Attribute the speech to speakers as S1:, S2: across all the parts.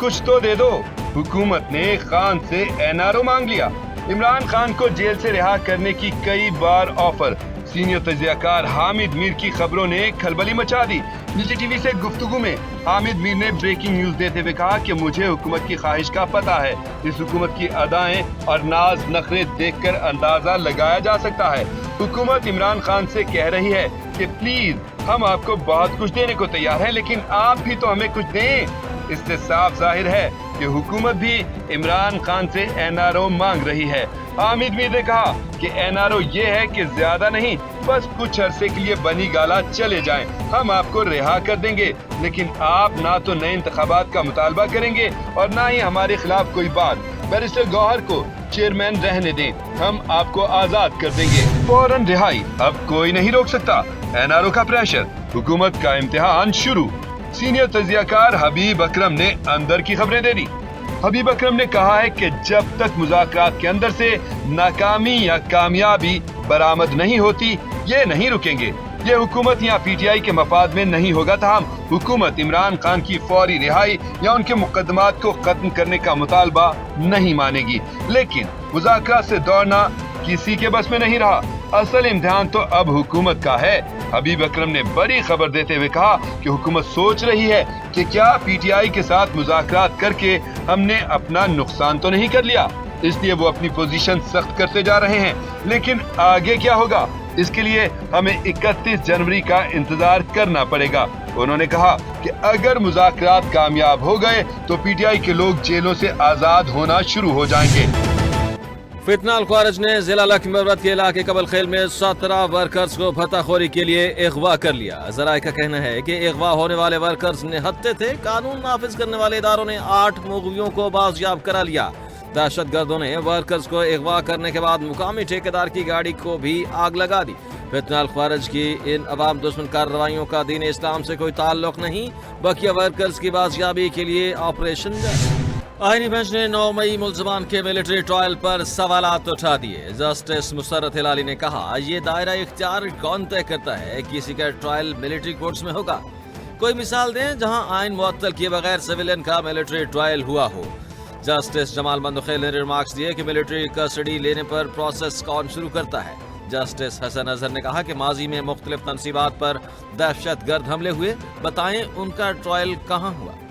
S1: कुछ तो दे दो। हुकूमत ने खान से एनआरओ मांग लिया। इमरान खान को जेल से रिहा करने की कई बार ऑफर। सीनियर तजियाकार हामिद मीर की खबरों ने खलबली मचा दी। निजी टीवी से गुफ्तगू में हामिद मीर ने ब्रेकिंग न्यूज देते हुए कहा कि मुझे हुकूमत की ख्वाहिश का पता है। इस हुकूमत की अदाएं और नाज नखरे देखकर अंदाजा लगाया जा सकता है। हुकूमत इमरान खान से कह रही है कि प्लीज हम आपको बहुत कुछ देने को तैयार हैं, लेकिन आप भी तो हमें कुछ दें। इससे साफ जाहिर है कि हुकूमत भी इमरान खान से एनआरओ मांग रही है। हामिद मीर ने कहा कि एनआरओ ये है कि ज्यादा नहीं, बस कुछ अरसे के लिए बनी गाला चले जाएं। हम आपको रिहा कर देंगे, लेकिन आप ना तो नए इंतखाबात का मुतालबा करेंगे और ना ही हमारे खिलाफ कोई बात। बैरिस्टर गौहर को चेयरमैन रहने दें, हम आपको आजाद कर देंगे। फौरन रिहाई अब कोई नहीं रोक सकता। एनआरओ का प्रेशर, हुकूमत का इम्तिहान शुरू। सीनियर तजियाकार हबीब अकरम ने अंदर की खबरें दे दी। हबीब अकरम ने कहा है कि जब तक मुज़ाकरात के अंदर से नाकामी या कामयाबी बरामद नहीं होती, ये नहीं रुकेंगे। ये हुकूमत या पीटीआई के मफाद में नहीं होगा, ताहम हुकूमत इमरान खान की फौरी रिहाई या उनके मुकदमात को खत्म करने का मुतालबा नहीं मानेगी। लेकिन मुज़ाकरात से दौड़ना किसी के बस में नहीं रहा। असल इम्तिहान तो अब हुकूमत का है। हबीब अकरम ने बड़ी खबर देते हुए कहा कि हुकूमत सोच रही है कि क्या पीटीआई के साथ मुज़ाकरात करके हमने अपना नुकसान तो नहीं कर लिया, इसलिए वो अपनी पोजीशन सख्त करते जा रहे हैं। लेकिन आगे क्या होगा, इसके लिए हमें 31 जनवरी का इंतजार करना पड़ेगा। उन्होंने कहा कि अगर मुज़ाकरात कामयाब हो गए तो पीटीआई के लोग जेलों से आजाद होना शुरू हो जाएंगे।
S2: फितना अल ख्वारिज ने जिला लखीमपुर के इलाके कबल खेल में 17 वर्कर्स को भत्ताखोरी के लिए अगवा कर लिया। जराये का कहना है कि अगवा होने वाले वर्कर्स निहत्थे थे। कानून नाफिज करने वाले इदारों ने 8 मुग़वियों को बाजियाब करा लिया। दहशत गर्दों ने वर्कर्स को अगवा करने के बाद मुकामी ठेकेदार की गाड़ी को भी आग लगा दी। फितना अल ख्वारिज की इन अवाम दुश्मन कार्रवाइयों का दीन इस्लाम से कोई ताल्लुक नहीं। बकिया वर्कर्स की बाजियाबी के लिए ऑपरेशन जारी। आईनी बेंच ने 9 मई मुल्ज़मान के मिलिट्री ट्रायल पर सवालात उठा दिए। जस्टिस मुसर्रत हिलाली ने कहा, ये दायरा इख्तियार कौन तय करता है किसी का ट्रायल मिलिट्री कोर्ट्स में होगा? कोई मिसाल दें जहां आइन मुअत्तल किए बगैर सिविलियन का मिलिट्री ट्रायल हुआ हो। जस्टिस जमाल मंदखेल ने रिमार्क्स दिए कि मिलिट्री कस्टडी लेने पर प्रोसेस कौन शुरू करता है। जस्टिस हसन अजहर ने कहा कि माजी में मुख्तलिफ तनसीबात पर दहशत गर्द हमले हुए, बताएं उनका ट्रायल कहाँ हुआ।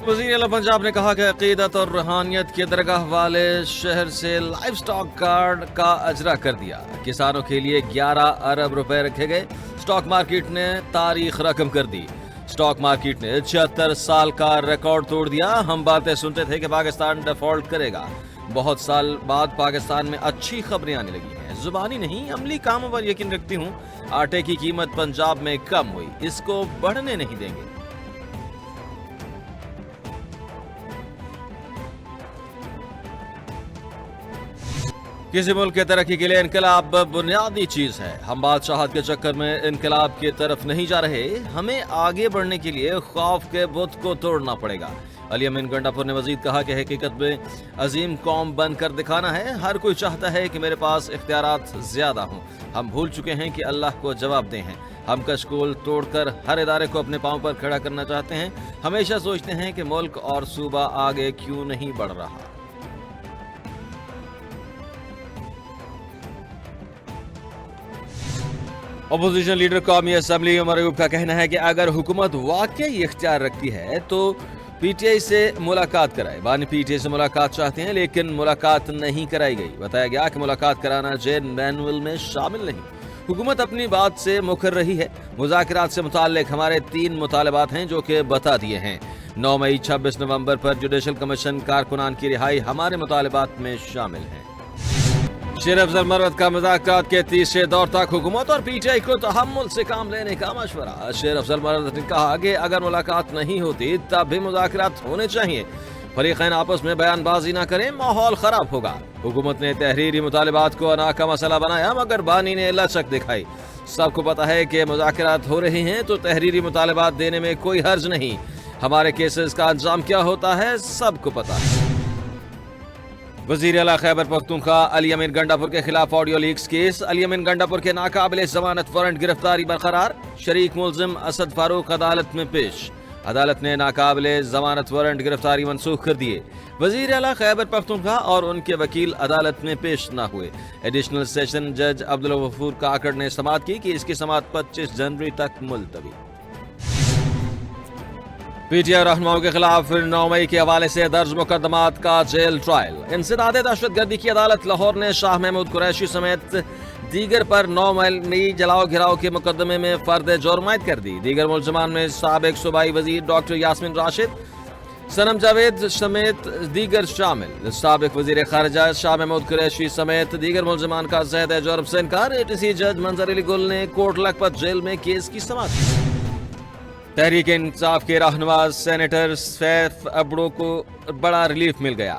S2: वज़ीर आला पंजाब ने कहा कि अकीदत और रूहानियत के दरगाह वाले शहर से लाइव स्टॉक कार्ड का अजरा कर दिया। किसानों के लिए 11 अरब रुपए रखे गए। स्टॉक मार्केट ने तारीख रकम कर दी। स्टॉक मार्केट ने 76 साल का रिकॉर्ड तोड़ दिया। हम बातें सुनते थे कि पाकिस्तान डिफॉल्ट करेगा। बहुत साल बाद पाकिस्तान में अच्छी खबरें आने लगी हैं। जुबानी नहीं, अमली कामों पर यकीन रखती हूँ। आटे की कीमत पंजाब में कम हुई, इसको बढ़ने नहीं देंगे। किसी मुल्क के तरक्की के लिए इनकलाब बुनियादी चीज है। हम बादशाहत के चक्कर में इनकलाब की तरफ नहीं जा रहे। हमें आगे बढ़ने के लिए खौफ के बुत को तोड़ना पड़ेगा। अली अमीन गंडापुर ने मजीद कहा कि हकीकत में अजीम कौम बनकर दिखाना है। हर कोई चाहता है कि मेरे पास इख्तियारात ज्यादा हों। हम भूल चुके हैं कि अल्लाह को जवाब दे हैं। हम कशकोल तोड़कर हर इदारे को अपने पांव पर खड़ा करना चाहते हैं। हमेशा सोचते हैं कि मुल्क और सूबा आगे क्यों नहीं बढ़ रहा। अपोजिशन लीडर कौमी असम्बली उमर अयूब का कहना है कि अगर हुकूमत वाकई इख्तियार रखती है तो पीटीआई से मुलाकात कराए। बानी पीटीआई से मुलाकात चाहते हैं, लेकिन मुलाकात नहीं कराई गई। बताया गया कि मुलाकात कराना जेल मैनुअल में शामिल नहीं। हुकूमत अपनी बात से मुकर रही है। मुज़ाकरात से मुताल्लिक हमारे 3 मुतालबात हैं जो कि बता दिए हैं। 9 मई 26 नवंबर पर जुडिशल कमीशन कारकुनान की रिहाई हमारे मुतालबात में शामिल है। शेर अफजल मरवत का मुज़ाकरात के तीसरे दौर तक हुकूमत और पीटीआई को तहम्मुल से काम लेने का मशवरा। शेर अफजल मरवत ने कहा कि अगर मुलाकात नहीं होती तब भी मुज़ाकरात होने चाहिए। फरीक़ैन आपस में बयानबाजी न करें, माहौल खराब होगा। हुकूमत ने तहरीरी मुतालबात को अना का मसला बनाया, मगर बानी ने लचक दिखाई। सबको पता है कि मुज़ाकरात हो रहे हैं तो तहरीरी मुतालबात देने में कोई हर्ज नहीं। हमारे केसेस का अंजाम क्या होता है सबको पता है। वजीर आला खैबर पख्तूनख्वा अली अमीन गंडापुर के खिलाफ ऑडियो लीक्स केस। अली अमीन गंडापुर के नाकाबिले जमानत वारंट गिरफ्तारी बरकरार। शरीक मुलजिम असद फारूक अदालत में पेश। अदालत ने नाकाबिले जमानत वारंट गिरफ्तारी मनसूख कर दिए। वजीर आला खैबर पख्तूनख्वा और उनके वकील अदालत में पेश न हुए। एडिशनल सेशन जज अब्दुल गफूर काकड़ ने समाअत की कि इसकी समाअत 25 जनवरी तक मुलतवी। पीटीआई रहनुमाओं के खिलाफ 9 मई के हवाले से दर्ज मुकदमात का जेल ट्रायल। इंसदाद दहशतगर्दी की अदालत लाहौर ने शाह महमूद कुरैशी समेत दीगर पर 9 मई जलाओ घिराव के मुकदमे में फर्द जुर्म आयद कर दी। दीगर मुलजमान में साबिक सूबाई वजीर डॉक्टर यास्मीन राशिद, सनम जावेद समेत दीगर शामिल। साबिक वजीर खारजा शाह महमूद कुरैशी समेत दीगर मुलजमान का ज़हद जुर्म से इनकार। एटीसी जज मंजर अली गुल ने कोट लखपत जेल में केस की समाअत की। तहरीक इंसाफ के रहनुमा सेनेटर सैफ अबड़ो को बड़ा रिलीफ मिल गया।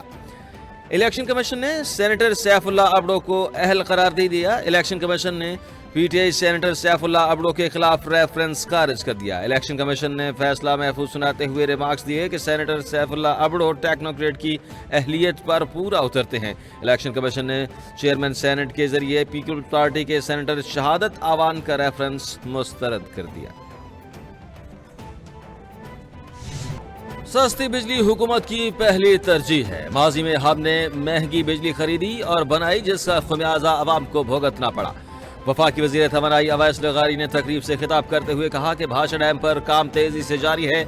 S2: इलेक्शन कमीशन ने सेनेटर सैफुल्ला अबड़ो को अहल करार दे दिया। इलेक्शन कमीशन ने पीटीआई सेनेटर सैफुल्ला अबड़ो के खिलाफ रेफरेंस खारिज कर दिया। इलेक्शन कमीशन ने फैसला महफूज सुनाते हुए रिमार्क्स दिए कि सेनेटर सैफुल्ला अबड़ो टेक्नोक्रेट की अहलियत पर पूरा उतरते हैं। इलेक्शन कमीशन ने चेयरमैन सेनेट के जरिए पीपल्स पार्टी के सेनेटर शहादत आवान का रेफरेंस मुस्तरद कर दिया। सस्ती बिजली हुकूमत की पहली तरजीह है। माजी में हमने महंगी बिजली खरीदी और बनाई जिसका खमियाजा अवाम को भुगतना पड़ा। वफाकी वजीर तवानाई अवैस लगारी ने तकरीब से खिताब करते हुए कहा कि भाषा डैम पर काम तेजी से जारी है।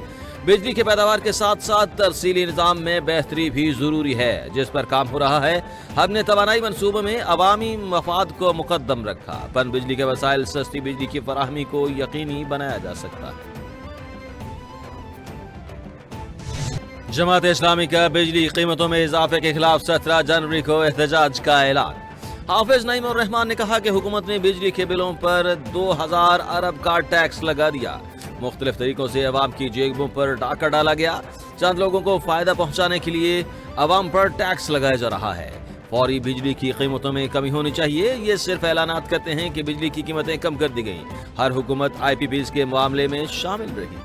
S2: बिजली के पैदावार के साथ साथ तरसीली निज़ाम में बेहतरी भी जरूरी है जिस पर काम हो रहा है। हमने तवानाई मनसूबे में अवामी मफाद को मुकद्दम रखा। पन बिजली के वसाइल सस्ती बिजली की फराहमी को यकीनी बनाया जा सकता है। जमात इस्लामी का बिजली कीमतों में इजाफे के खिलाफ 17 जनवरी को एहतजाज का ऐलान। हाफिज नईम उर रहमान ने कहा कि हुकूमत ने बिजली के बिलों पर 2000 अरब का टैक्स लगा दिया। मुख्तलिफ तरीकों से अवाम की जेबों पर डाका डाला गया। चंद लोगों को फायदा पहुंचाने के लिए अवाम पर टैक्स लगाया जा रहा है। फौरी बिजली की कीमतों में कमी होनी चाहिए। ये सिर्फ ऐलानात करते हैं कि बिजली की कीमतें कम कर दी गई। हर हुकूमत IPPs के मामले में शामिल रही।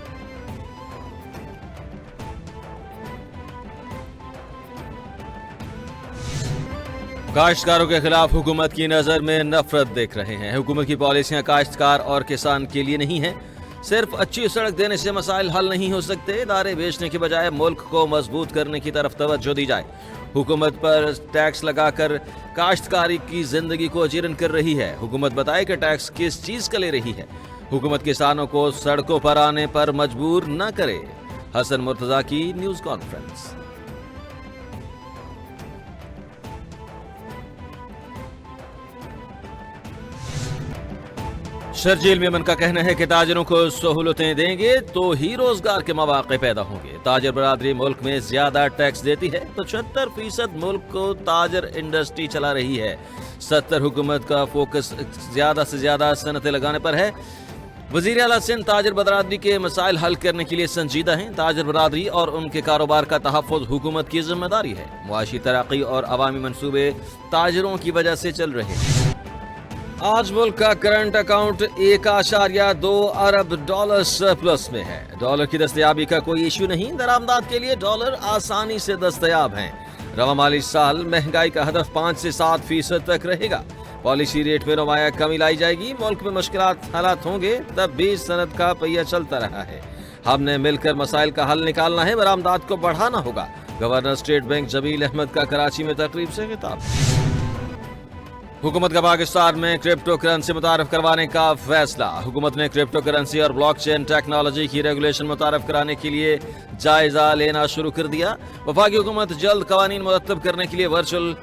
S2: काश्तकारों के खिलाफ हुकूमत की नजर में नफरत देख रहे हैं। हुकूमत की पॉलिसियां काश्तकार और किसान के लिए नहीं है। सिर्फ अच्छी सड़क देने से मसाइल हल नहीं हो सकते। इदारे बेचने के बजाय मुल्क को मजबूत करने की तरफ तवज्जो दी जाए। हुकूमत पर टैक्स लगाकर काश्तकारी की जिंदगी को जीर्ण कर रही है। हुकूमत बताए कि टैक्स किस चीज का ले रही है। हुकूमत किसानों को सड़कों पर आने पर मजबूर न करे। हसन मुर्तजा की न्यूज कॉन्फ्रेंस। शर्जील मेमन का कहना है कि ताजरों को सहूलतें देंगे तो ही रोजगार के मौके पैदा होंगे। ताजर बरादरी मुल्क में ज्यादा टैक्स देती है। 75% मुल्क को ताजर इंडस्ट्री चला रही है। 70 हुकूमत का फोकस ज्यादा से ज्यादा सनतें लगाने पर है। वजीर आला सिंध ताजर बरादरी के मसाइल हल करने के लिए संजीदा हैं। ताजर बरादरी और उनके कारोबार का तहफ़्फ़ुज़ हुकूमत की जिम्मेदारी है। मुआशी तरक्की और अवामी मनसूबे ताजरों की वजह से चल रहे हैं। आज मुल्क का करंट अकाउंट 1.2 अरब डॉलर सरप्लस में है। डॉलर की दस्तयाबी का कोई इश्यू नहीं। दरामदात के लिए डॉलर आसानी से दस्तयाब हैं। रवा माली साल महंगाई का हदफ 5 से 7% तक रहेगा। पॉलिसी रेट में नुमाया कमी लाई जाएगी। मुल्क में मुश्किलात हालात होंगे तब भी सनत का पहिया चलता रहा है। हमने मिलकर मसाइल का हल निकालना है। बरामदात को बढ़ाना होगा। Governor state bank Jameel Ahmed का कराची में तकरीब से खिताब। हुकूमत का पाकिस्तान में क्रिप्टो करेंसी मुतारफ करवाने का फैसला। हुकूमत ने क्रिप्टो करेंसी और ब्लॉकचेन टेक्नोलॉजी की रेगुलेशन मुतारफ कराने के लिए जायजा लेना शुरू कर दिया। वफाकी हुकूमत जल्द कवानीन मुरतब करने के लिए वर्चुअल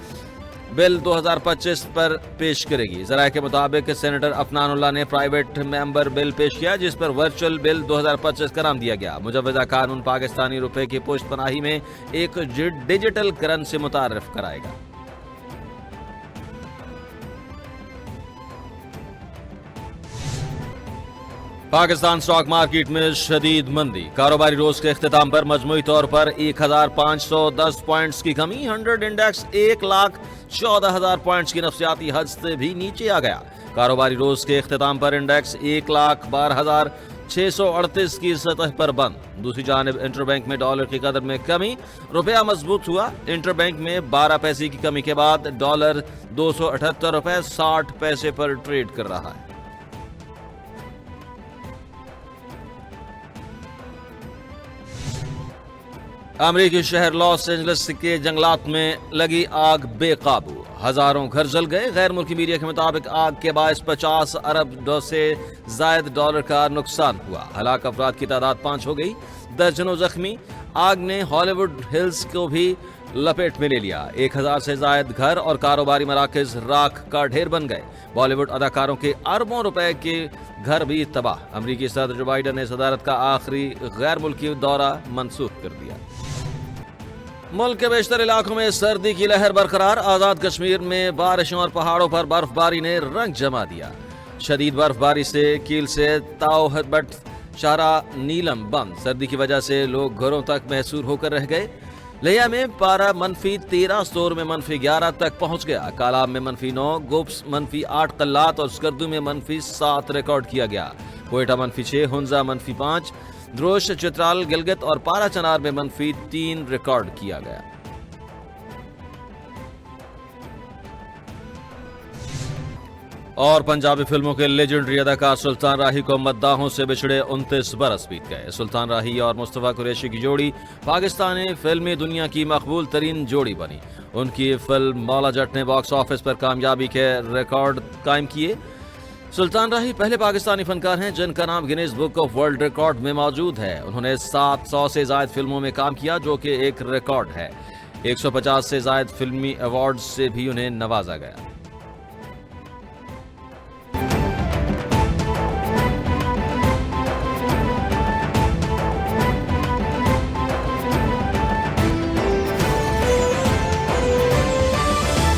S2: बिल 2025 पर पेश करेगी। ज़राए के मुताबिक सेनेटर अफनानुल्लाह ने प्राइवेट मेंबर बिल पेश किया जिस पर वर्चुअल बिल 2025 का नाम दिया गया। मुजव्वज़ा कानून पाकिस्तानी रुपए की पुष्ट पनाही में एक डिजिटल करेंसी मुतारफ कराएगा। पाकिस्तान स्टॉक मार्केट में शदीद मंदी। कारोबारी रोज के इख्तिताम पर मजमूई तौर पर 1510 पॉइंट्स की कमी। 100 इंडेक्स 1,14,000 पॉइंट्स की नफ्सियाती हद से भी नीचे आ गया। कारोबारी रोज के इख्तिताम पर इंडेक्स 1,12,000 638 की सतह पर बंद। दूसरी जानिब इंटर बैंक में डॉलर की कदर में कमी, रुपया मजबूत हुआ। इंटर बैंक में 12 पैसे की कमी के बाद डॉलर 278 रुपए 60 पैसे पर ट्रेड कर रहा है। अमेरिकी शहर लॉस एंजलिस के जंगलात में लगी आग बेकाबू, हजारों घर जल गए। गैर मुल्की मीडिया के मुताबिक आग के बायस 50 अरब से जायद डॉलर का नुकसान हुआ। हलाक अफराद की तादाद 5 हो गई, दर्जनों जख्मी। आग ने हॉलीवुड हिल्स को भी लपेट में ले लिया। 1000 से जायद घर और कारोबारी मराकज राख का ढेर बन गए। बॉलीवुड अदाकारों के अरबों रुपए के घर भी तबाह। अमेरिकी सदर जो बाइडन ने सदारत का आखिरी गैर मुल्की दौरा मनसूख कर दिया। मुल्क के बेशतर इलाकों में सर्दी की लहर बरकरार। आजाद कश्मीर में बारिशों और पहाड़ों पर बर्फबारी ने रंग जमा दिया। शदीद बर्फबारी से कील से ताओहबट शाहरा नीलम बंद। सर्दी की वजह से लोग घरों तक महसूर होकर रह गए। लिया में पारा -13, सोर में -11 तक पहुंच गया। कालाब में -9, गुप्स -8, कल्लात और स्कर्दू में -7 रिकॉर्ड किया गया। कोयटा -6, हुंजा -5, द्रोश, चित्राल, गिलगित और पारा चनार में -3 रिकॉर्ड किया गया। और पंजाबी फिल्मों के लेजेंडरी अदाकार सुल्तान राही को मद्दाहों से बिछड़े 29 बरस बीत गए। सुल्तान राही और मुस्तफा कुरैशी की जोड़ी पाकिस्तानी फिल्मी दुनिया की मकबूल तरीन जोड़ी बनी। उनकी फिल्म मौला जट ने बॉक्स ऑफिस पर कामयाबी के रिकॉर्ड कायम किए। सुल्तान राही पहले पाकिस्तानी फनकार हैं जिनका नाम Guinness book of world record में मौजूद है। उन्होंने 700 से जायद फिल्मों में काम किया, जो कि एक रिकॉर्ड है। 150 से जायद फिल्मी अवार्ड से भी उन्हें नवाजा गया।